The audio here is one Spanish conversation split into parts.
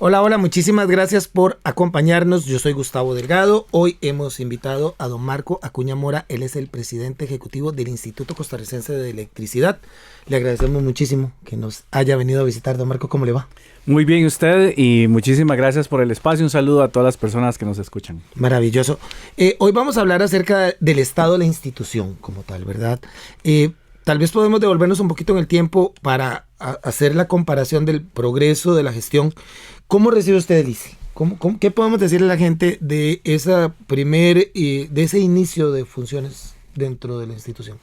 Hola, hola, muchísimas gracias por acompañarnos. Yo soy Gustavo Delgado. Hoy hemos invitado a don Marco Acuña Mora. Él es el presidente ejecutivo del Instituto Costarricense de Electricidad. Le agradecemos muchísimo que nos haya venido a visitar. Don Marco, ¿cómo le va? Muy bien usted y muchísimas gracias por el espacio. Un saludo a todas las personas que nos escuchan. Maravilloso. Hoy vamos a hablar acerca del estado de la institución como tal, ¿verdad? Tal vez podemos devolvernos un poquito en el tiempo para hacer la comparación del progreso de la gestión. ¿Cómo recibe usted el ICE? ¿Qué podemos decirle a la gente de de ese inicio de funciones dentro de la institución?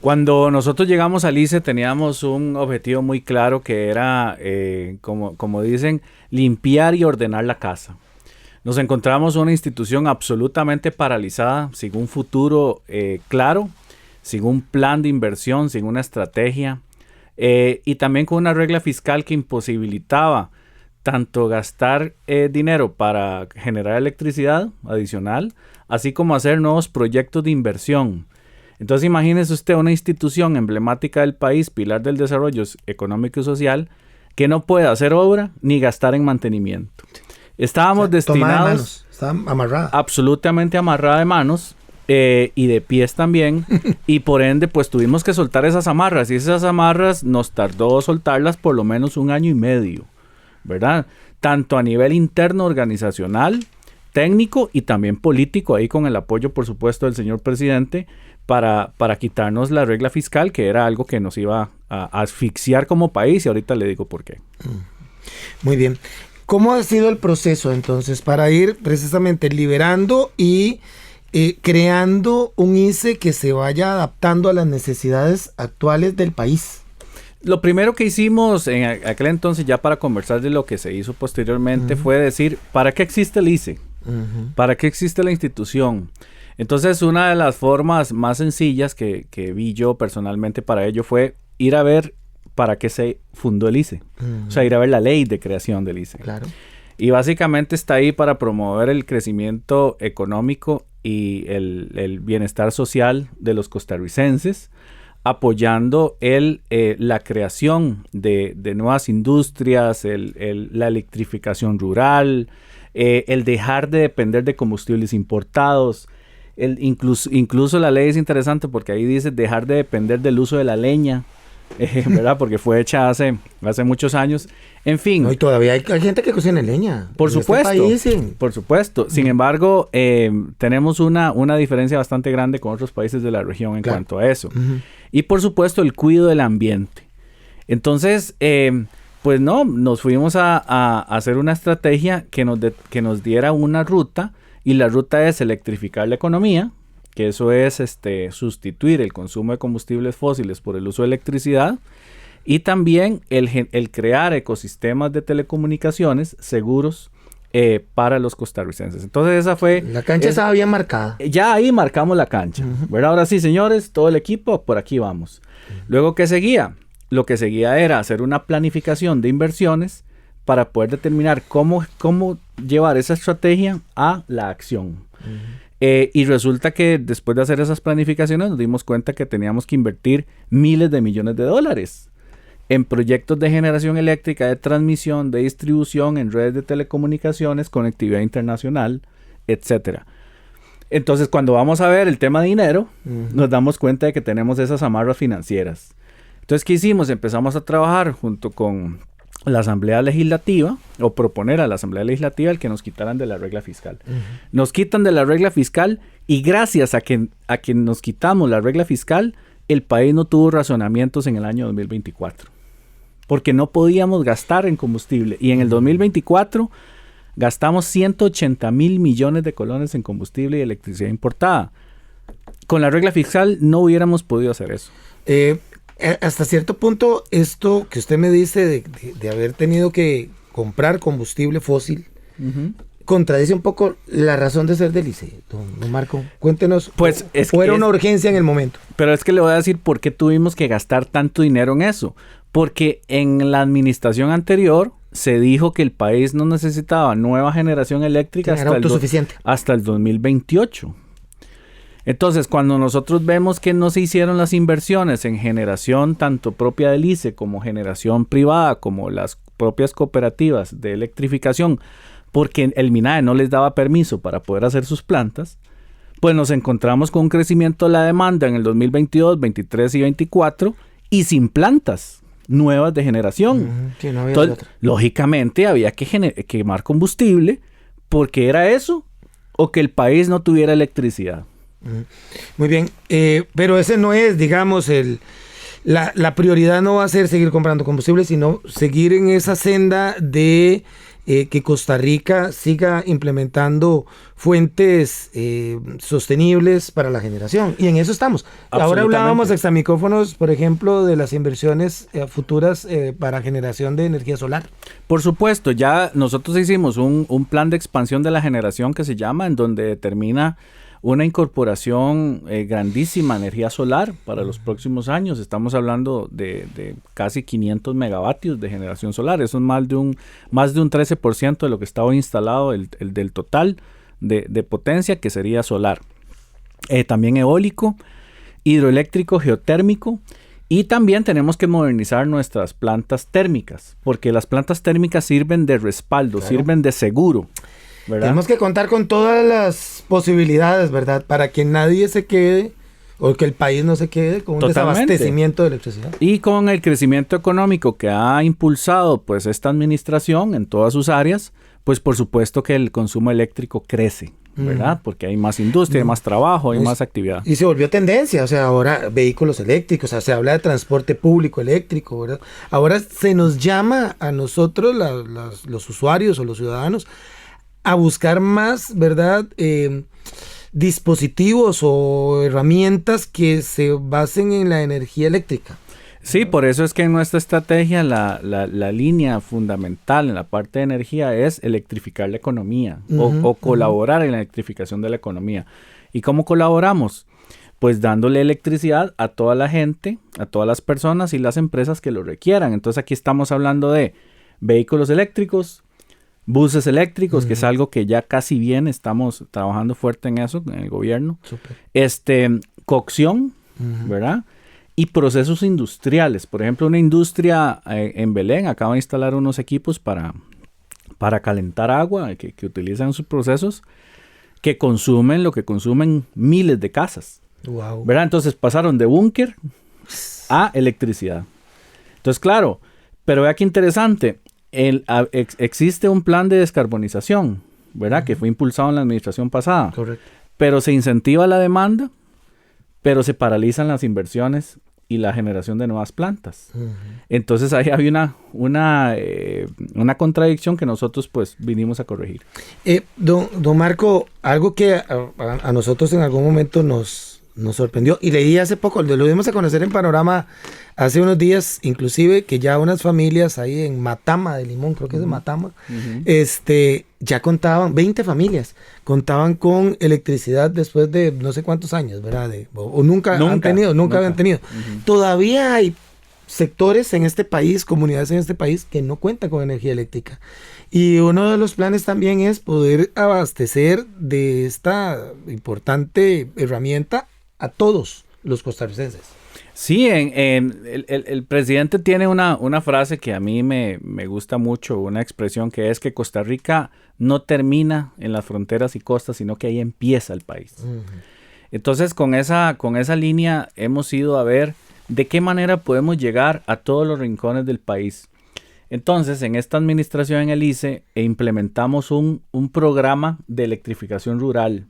Cuando nosotros llegamos al ICE teníamos un objetivo muy claro que era, como dicen, limpiar y ordenar la casa. Nos encontramos una institución absolutamente paralizada, sin un futuro claro, sin un plan de inversión, sin una estrategia y también con una regla fiscal que imposibilitaba tanto gastar dinero para generar electricidad adicional, así como hacer nuevos proyectos de inversión. Entonces imagínese usted una institución emblemática del país, pilar del desarrollo económico y social, que no puede hacer obra ni gastar en mantenimiento. Estábamos destinados... Estaba amarrada. Absolutamente amarrada de manos y de pies también. Y por ende, pues tuvimos que soltar esas amarras. Y esas amarras nos tardó soltarlas por lo menos 1 año y medio, ¿verdad? Tanto a nivel interno organizacional, técnico y también político, ahí con el apoyo, por supuesto, del señor presidente, para quitarnos la regla fiscal, que era algo que nos iba a asfixiar como país, y ahorita le digo por qué. Muy bien. ¿Cómo ha sido el proceso entonces para ir precisamente liberando y creando un ICE que se vaya adaptando a las necesidades actuales del país? Lo primero que hicimos en aquel entonces, ya para conversar de lo que se hizo posteriormente, fue decir, ¿para qué existe el ICE? ¿Para qué existe la institución? Entonces, una de las formas más sencillas que vi yo personalmente para ello fue ir a ver para qué se fundó el ICE. O sea, ir a ver la ley de creación del ICE. Claro. Y básicamente está ahí para promover el crecimiento económico y el bienestar social de los costarricenses, apoyando la creación de nuevas industrias, la electrificación rural, el dejar de depender de combustibles importados. Incluso la ley es interesante porque ahí dice dejar de depender del uso de la leña, ¿verdad? Porque fue hecha hace muchos años. En fin. No, y todavía hay gente que cocina en leña. Por supuesto. Este país, sí. Por supuesto. Sin embargo, tenemos una diferencia bastante grande con otros países de la región en cuanto a eso. Y por supuesto, el cuidado del ambiente. Entonces, pues no, nos fuimos a hacer una estrategia que nos diera una ruta. Y la ruta es electrificar la economía, que eso es sustituir el consumo de combustibles fósiles por el uso de electricidad, y también el crear ecosistemas de telecomunicaciones seguros para los costarricenses. Entonces esa fue... La cancha estaba bien marcada. Ya ahí marcamos la cancha, ¿verdad? Ahora sí, señores, todo el equipo, por aquí vamos. Luego, ¿qué seguía? Lo que seguía era hacer una planificación de inversiones para poder determinar cómo llevar esa estrategia a la acción. Y resulta que después de hacer esas planificaciones nos dimos cuenta que teníamos que invertir miles de millones de dólares en proyectos de generación eléctrica, de transmisión, de distribución, en redes de telecomunicaciones, conectividad internacional, etcétera. Entonces, cuando vamos a ver el tema de dinero, nos damos cuenta de que tenemos esas amarras financieras. Entonces, ¿qué hicimos? Empezamos a trabajar junto con la Asamblea Legislativa, o proponer a la Asamblea Legislativa el que nos quitaran de la regla fiscal. Nos quitan de la regla fiscal y gracias a que nos quitamos la regla fiscal, el país no tuvo racionamientos en el año 2024. Porque no podíamos gastar en combustible. Y en el 2024 gastamos 180,000 millones de colones en combustible y electricidad importada. Con la regla fiscal no hubiéramos podido hacer eso. Hasta cierto punto, esto que usted me dice de haber tenido que comprar combustible fósil, contradice un poco la razón de ser del ICE. Don Marco, cuéntenos. Pues era una urgencia en el momento. Pero es que le voy a decir por qué tuvimos que gastar tanto dinero en eso. Porque en la administración anterior se dijo que el país no necesitaba nueva generación eléctrica hasta el 2028. Entonces, cuando nosotros vemos que no se hicieron las inversiones en generación tanto propia del ICE como generación privada, como las propias cooperativas de electrificación, porque el MINAE no les daba permiso para poder hacer sus plantas, pues nos encontramos con un crecimiento de la demanda en el 2022, 23 y 24 y sin plantas nuevas de generación. Sí, no había Entonces, otra. lógicamente había que quemar combustible porque era eso o que el país no tuviera electricidad. Muy bien, pero ese no es, digamos, la prioridad no va a ser seguir comprando combustible, sino seguir en esa senda de que Costa Rica siga implementando fuentes sostenibles para la generación. Y en eso estamos. Ahora hablábamos extra micrófonos, por ejemplo, de las inversiones futuras para generación de energía solar. Por supuesto, ya nosotros hicimos un plan de expansión de la generación que se llama, en donde determina una incorporación grandísima de energía solar para los próximos años. Estamos hablando de casi 500 megavatios de generación solar. Eso es más de un 13% de lo que está hoy instalado del total de potencia, que sería solar. También eólico, hidroeléctrico, geotérmico. Y también tenemos que modernizar nuestras plantas térmicas, porque las plantas térmicas sirven de respaldo, claro, sirven de seguro, ¿verdad? Tenemos que contar con todas las posibilidades, ¿verdad? Para que nadie se quede o que el país no se quede con un desabastecimiento de electricidad. Y con el crecimiento económico que ha impulsado pues esta administración en todas sus áreas, pues por supuesto que el consumo eléctrico crece, ¿verdad? Porque hay más industria, hay más trabajo, hay más actividad. Y se volvió tendencia, o sea, ahora vehículos eléctricos, o sea, se habla de transporte público eléctrico, ¿verdad? Ahora se nos llama a nosotros, los usuarios o los ciudadanos, a buscar más, ¿verdad? Dispositivos o herramientas que se basen en la energía eléctrica. Sí, por eso es que en nuestra estrategia la línea fundamental en la parte de energía es electrificar la economía o colaborar en la electrificación de la economía. ¿Y cómo colaboramos? Pues dándole electricidad a toda la gente, a todas las personas y las empresas que lo requieran. Entonces aquí estamos hablando de vehículos eléctricos, buses eléctricos, que es algo que ya casi bien estamos trabajando fuerte en eso, en el gobierno. Super. Cocción, ¿verdad? Y procesos industriales. Por ejemplo, una industria en Belén acaba de instalar unos equipos para calentar agua que utilizan sus procesos que consumen lo que consumen miles de casas. Wow. ¿Verdad? Entonces pasaron de búnker a electricidad. Entonces, claro, pero vea qué interesante. Existe un plan de descarbonización, ¿verdad? Que fue impulsado en la administración pasada. Correcto. Pero se incentiva la demanda, pero se paralizan las inversiones y la generación de nuevas plantas. Entonces ahí había una contradicción que nosotros pues vinimos a corregir. Don Marco, algo que a nosotros en algún momento nos sorprendió, y leí hace poco, lo dimos a conocer en Panorama hace unos días, inclusive, que ya unas familias ahí en Matama de Limón, creo que es de Matama, ya contaban, 20 familias, contaban con electricidad después de no sé cuántos años, ¿verdad? Nunca habían tenido. Todavía hay sectores en este país, comunidades en este país, que no cuentan con energía eléctrica. Y uno de los planes también es poder abastecer de esta importante herramienta a todos los costarricenses. Sí, el presidente tiene una frase que a mí me gusta mucho, una expresión que es que Costa Rica no termina en las fronteras y costas, sino que ahí empieza el país. Entonces, con esa línea hemos ido a ver de qué manera podemos llegar a todos los rincones del país. Entonces, en esta administración en el ICE implementamos un programa de electrificación rural,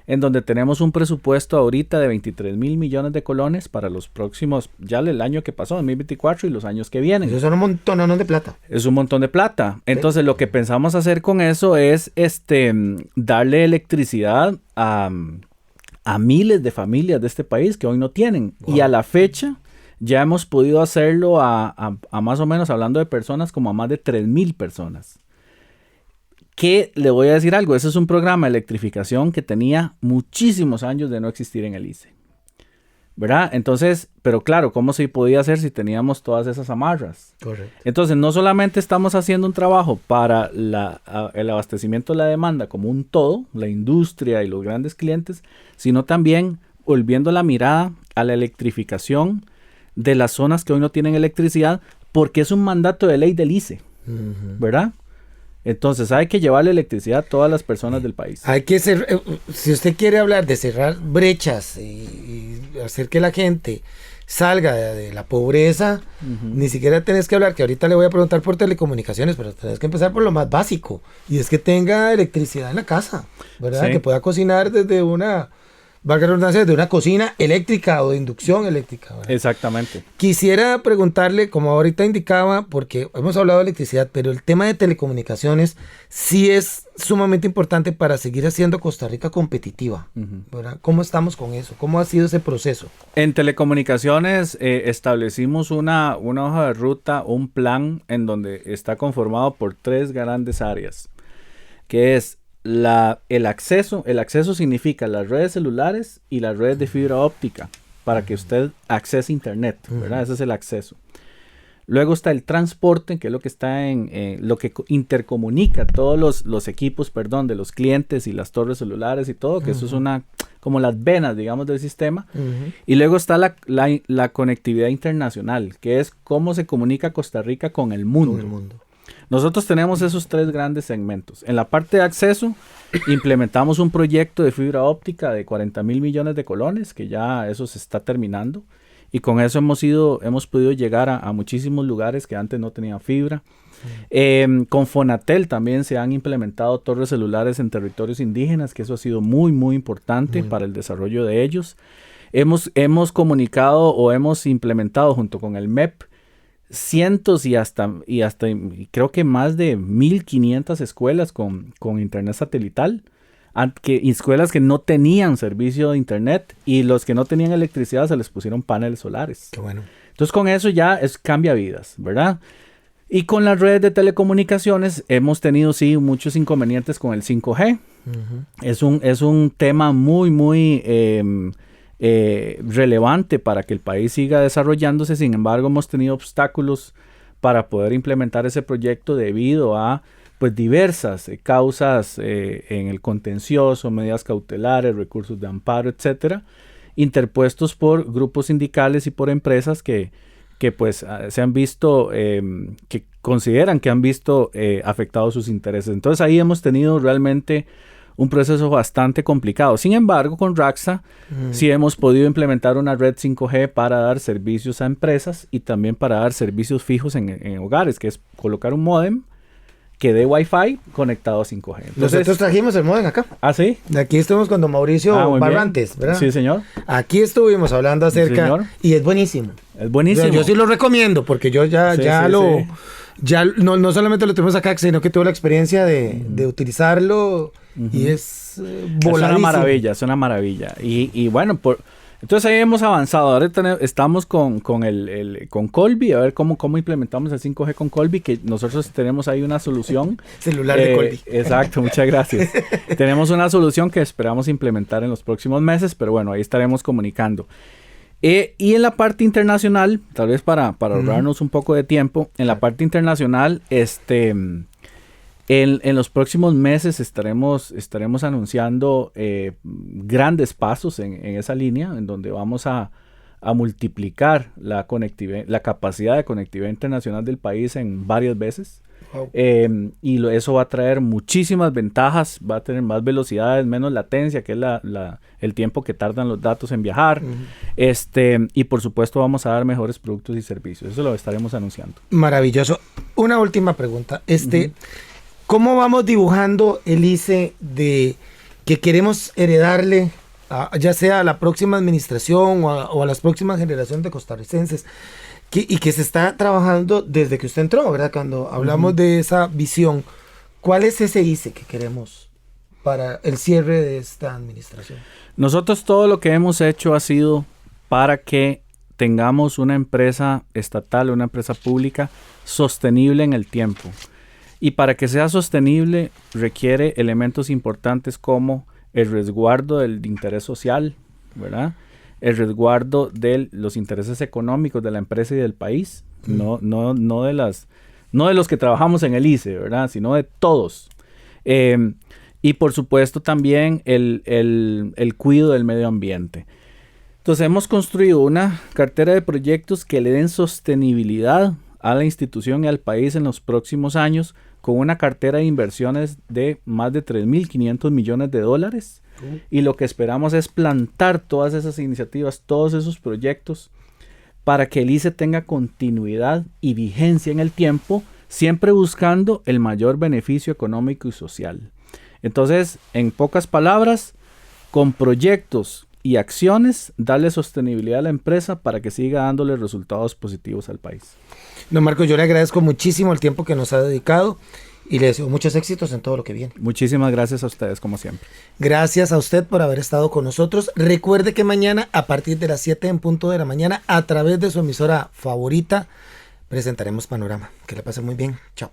en donde tenemos un presupuesto ahorita de 23,000 millones de colones para los próximos, ya el año que pasó, 2024 y los años que vienen. Eso es un montón de plata. Es un montón de plata. Entonces, lo que pensamos hacer con eso es darle electricidad a miles de familias de este país que hoy no tienen. Wow. Y a la fecha ya hemos podido hacerlo a más o menos, hablando de personas, como a más de 3,000 personas. Que le voy a decir algo, ese es un programa de electrificación que tenía muchísimos años de no existir en el ICE. ¿verdad? Entonces, pero claro, ¿cómo se podía hacer si teníamos todas esas amarras? Correcto. Entonces, no solamente estamos haciendo un trabajo para el abastecimiento de la demanda como un todo, la industria y los grandes clientes, sino también volviendo la mirada a la electrificación de las zonas que hoy no tienen electricidad, porque es un mandato de ley del ICE, ¿verdad? Entonces hay que llevarle electricidad a todas las personas del país. Hay que ser, si usted quiere hablar de cerrar brechas y hacer que la gente salga de la pobreza, ni siquiera tenés que hablar, que ahorita le voy a preguntar por telecomunicaciones, pero tenés que empezar por lo más básico, y es que tenga electricidad en la casa, ¿verdad? Sí. Que pueda cocinar desde una, valga la redundancia, de una cocina eléctrica o de inducción eléctrica, ¿verdad? Exactamente. Quisiera preguntarle, como ahorita indicaba, porque hemos hablado de electricidad, pero el tema de telecomunicaciones sí es sumamente importante para seguir haciendo Costa Rica competitiva, ¿verdad? ¿Cómo estamos con eso? ¿Cómo ha sido ese proceso? En telecomunicaciones establecimos una hoja de ruta, un plan en donde está conformado por 3 grandes áreas, que es el acceso. El acceso significa las redes celulares y las redes de fibra óptica para que usted accese internet, ¿verdad? Ese es el acceso. Luego está el transporte, que es lo que está lo que intercomunica todos los equipos, de los clientes y las torres celulares y todo, que eso es como las venas, digamos, del sistema. Y luego está la conectividad internacional, que es cómo se comunica Costa Rica con el mundo. Con el mundo. Nosotros tenemos esos 3 grandes segmentos. En la parte de acceso, implementamos un proyecto de fibra óptica de 40,000 millones de colones, que ya eso se está terminando. Y con eso hemos podido llegar a muchísimos lugares que antes no tenían fibra. Con Fonatel también se han implementado torres celulares en territorios indígenas, que eso ha sido muy, muy importante para el desarrollo de ellos. Hemos comunicado o hemos implementado junto con el MEP cientos y hasta creo que más de 1,500 escuelas con internet satelital, escuelas que no tenían servicio de internet, y los que no tenían electricidad se les pusieron paneles solares. Qué bueno. Entonces con eso ya cambia vidas, ¿verdad? Y con las redes de telecomunicaciones hemos tenido sí muchos inconvenientes con el 5G. Es un tema muy, muy relevante para que el país siga desarrollándose. Sin embargo, hemos tenido obstáculos para poder implementar ese proyecto debido a diversas causas en el contencioso, medidas cautelares, recursos de amparo, etcétera, interpuestos por grupos sindicales y por empresas que se han visto, que consideran que han visto afectados sus intereses. Entonces ahí hemos tenido realmente un proceso bastante complicado. Sin embargo, con Raxa sí hemos podido implementar una red 5G para dar servicios a empresas y también para dar servicios fijos en hogares, que es colocar un módem que dé Wi-Fi conectado a 5G. Entonces, nosotros trajimos el módem acá. ¿Ah, sí? De aquí estuvimos con don Mauricio Barrantes, ¿verdad? Sí, señor. Aquí estuvimos hablando acerca, sí, y es buenísimo. Es buenísimo. Yo sí lo recomiendo, porque yo ya no solamente lo tuvimos acá, sino que tuve la experiencia de utilizarlo y es voladísimo. Es una maravilla. Y bueno, entonces ahí hemos avanzado. Ahora estamos con Colby, a ver cómo implementamos el 5G con Colby, que nosotros tenemos ahí una solución. Celular de Colby. Exacto, muchas gracias. Tenemos una solución que esperamos implementar en los próximos meses, pero bueno, ahí estaremos comunicando. Y en la parte internacional, tal vez para ahorrarnos un poco de tiempo, en la parte internacional, en los próximos meses estaremos anunciando grandes pasos en esa línea, en donde vamos a multiplicar la capacidad de conectividad internacional del país en varias veces. Wow. Eso va a traer muchísimas ventajas, va a tener más velocidades, menos latencia, que es el tiempo que tardan los datos en viajar. Y por supuesto vamos a dar mejores productos y servicios. Eso lo estaremos anunciando. Maravilloso. Una última pregunta. ¿Cómo vamos dibujando el ICE de que queremos heredarle, ya sea a la próxima administración o a las próximas generaciones de costarricenses? Y que se está trabajando desde que usted entró, ¿verdad? Cuando hablamos de esa visión, ¿cuál es ese ICE que queremos para el cierre de esta administración? Nosotros todo lo que hemos hecho ha sido para que tengamos una empresa estatal, una empresa pública sostenible en el tiempo. Y para que sea sostenible requiere elementos importantes como el resguardo del interés social, ¿verdad? el resguardo de los intereses económicos de la empresa y del país, no de los que trabajamos en el ICE, ¿verdad? Sino de todos. Y por supuesto también el cuidado del medio ambiente. Entonces hemos construido una cartera de proyectos que le den sostenibilidad a la institución y al país en los próximos años, con una cartera de inversiones de más de 3.500 millones de dólares. Y lo que esperamos es plantar todas esas iniciativas, todos esos proyectos, para que el ICE tenga continuidad y vigencia en el tiempo, siempre buscando el mayor beneficio económico y social. Entonces, en pocas palabras, con proyectos y acciones, darle sostenibilidad a la empresa para que siga dándole resultados positivos al país. Don Marcos, yo le agradezco muchísimo el tiempo que nos ha dedicado y le deseo muchos éxitos en todo lo que viene. Muchísimas gracias a ustedes, como siempre. Gracias a usted por haber estado con nosotros. Recuerde que mañana, a partir de las 7 en punto de la mañana, a través de su emisora favorita, presentaremos Panorama. Que le pase muy bien. Chao.